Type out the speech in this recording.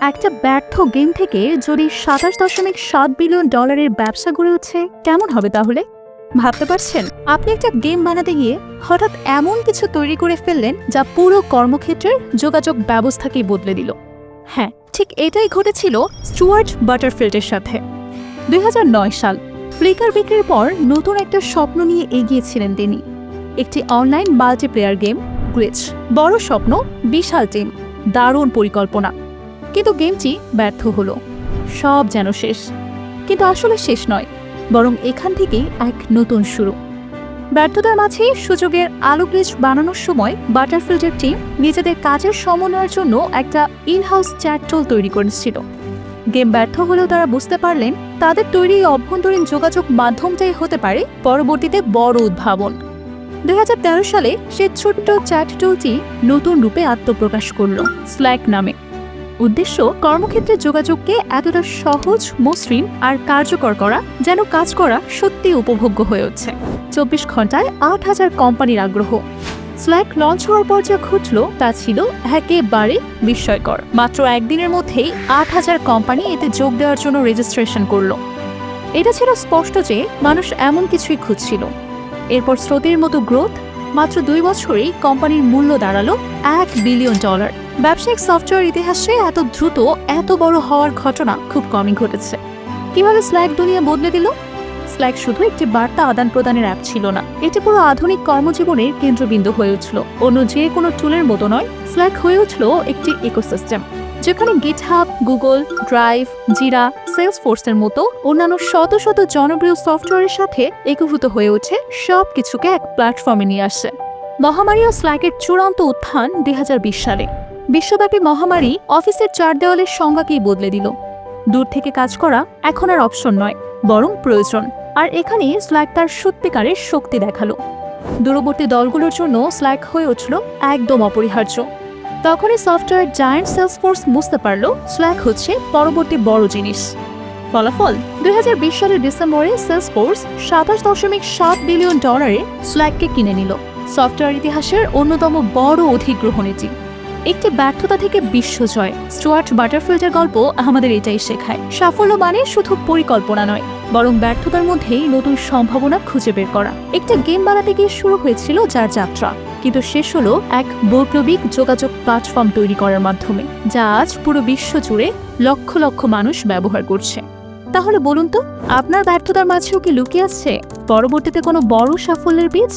একটা ব্যর্থ গেম থেকে যদি ২৭.৭ বিলিয়ন ডলারের ব্যবসা গড়ে উঠছে, কেমন হবে তাহলে? ভাবতে পারছেন? আপনি একটা গেম বানাতে গিয়ে হঠাৎ এমন কিছু তৈরি করে ফেললেন যা পুরো কর্মক্ষেত্রের যোগাযোগ ব্যবস্থাকেই বদলে দিল। হ্যাঁ, ঠিক এটাই ঘটেছিল স্টুয়ার্ট বাটারফিল্ডের সাথে। ২০০৯ সাল, ফ্লিকার বিক্রির পর নতুন একটা স্বপ্ন নিয়ে এগিয়েছিলেন তিনি। একটি অনলাইন মাল্টিপ্লেয়ার গেম, গ্লিচ। বড় স্বপ্ন, বিশাল টিম, দারুণ পরিকল্পনা। কিন্তু গেমটি ব্যর্থ হলো। সব যেন শেষ। কিন্তু আসলে শেষ নয়, বরং এখান থেকেই এক নতুন শুরু। ব্যর্থতার মাঝে সুযোগের আলো গ্লিচ বানানোর সময় বাটারফিল্ডের টিম নিজেদের কাজের সমন্বয়ের জন্য একটা ইনহাউস চ্যাট টুল তৈরি করেছিল। গেম ব্যর্থ হলেও তারা বুঝতে পারলেন তাদের তৈরি অভ্যন্তরীণ যোগাযোগ মাধ্যমটাই হতে পারে পরবর্তীতে বড় উদ্ভাবন। ২০১৩ সালে সে ছোট্ট চ্যাট টুলটি নতুন রূপে আত্মপ্রকাশ করল, স্ল্যাক নামে। উদ্দেশ্য কর্মক্ষেত্রে যোগাযোগকে এতটা সহজ, মসৃণ আর কার্যকর করা যেন কাজ করা সত্যি উপভোগ্য হয়ে উঠছে। ২৪ ঘন্টায় ৮,০০০ কোম্পানির আগ্রহ। স্ল্যাক লঞ্চ হওয়ার পর যা ঘটল তা ছিল একেবারে বিস্ময়কর। মাত্র একদিনের মধ্যেই ৮,০০০ কোম্পানি এতে যোগ দেওয়ার জন্য রেজিস্ট্রেশন করল। এটা ছিল স্পষ্ট যে মানুষ এমন কিছুই খুঁজছিল। এরপর স্রোতের মতো গ্রোথ। মাত্র ২ বছরেই কোম্পানির মূল্য দাঁড়ালো $১ বিলিয়ন। ব্যবসায়িক সফটওয়্যার ইতিহাসে এত দ্রুত এত বড় হওয়ার ঘটনা খুব কমই ঘটেছে। কিভাবে স্ল্যাক দুনিয়া বদলে দিল? স্ল্যাক শুধু একটি বার্তা আদান প্রদানের অ্যাপ ছিল না, এটি পুরো আধুনিক কর্মজীবনের কেন্দ্রবিন্দু হয়ে উঠল। অন্য যে কোনো টুলের মতো নয়, স্ল্যাক হয়ে উঠল একটি ইকোসিস্টেম, যেখানে গিটহাব, গুগল, ড্রাইভ, জিরা, সেলসফোর্সের মতো অন্যান্য শত শত জনপ্রিয় সফটওয়্যারের সাথে একীভূত হয়ে ওঠে, সব কিছুকে এক প্ল্যাটফর্মে নিয়ে আসে। মহামারী ও স্ল্যাকের চূড়ান্ত উত্থান ২০২০ সালে। বিশ্বব্যাপী মহামারী অফিসের চার দেওয়ালের সংজ্ঞাকেই বদলে দিল। দূর থেকে কাজ করা এখন আর অপশন নয়, বরং প্রয়োজন। আর এখানে স্ল্যাক তার সত্যিকারের শক্তি দেখালো। দূরবর্তী দলগুলোর জন্য স্ল্যাক হয়ে উঠল একদম অপরিহার্য। তখনই সফটওয়্যার জায়ান্ট সেলসফোর্স বুঝতে পারল স্ল্যাক হচ্ছে পরবর্তী বড় জিনিস। ফলাফল, ২০২০ সালের ডিসেম্বরে সেলসফোর্স $২৭.৭ বিলিয়ন স্ল্যাককে কিনে নিল। সফটওয়্যার ইতিহাসের অন্যতম বড় অধিগ্রহণ এটি। একটি ব্যর্থতা থেকে বিশ্বজয়। স্টুয়ার্ট বাটারফিল্ডের গল্প আমাদের এটাই শেখায়, সাফল্য মানে শুধু পরিকল্পনা নয়, বরং ব্যর্থতার মধ্যেই নতুন সম্ভাবনা খুঁজে বের করা। একটা গেম বানাতে গিয়ে শুরু হয়েছিল যার যাত্রা, কিন্তু শেষ হলো এক বৈপ্লবিক যোগাযোগ প্ল্যাটফর্ম তৈরি করার মাধ্যমে, যা আজ পুরো বিশ্ব জুড়ে লক্ষ লক্ষ মানুষ ব্যবহার করছে। তাহলে বলুন তো, আপনার ব্যর্থতার মাঝেও কি লুকিয়ে আছে পরবর্তীতে কোনো বড় সাফল্যের বীজ?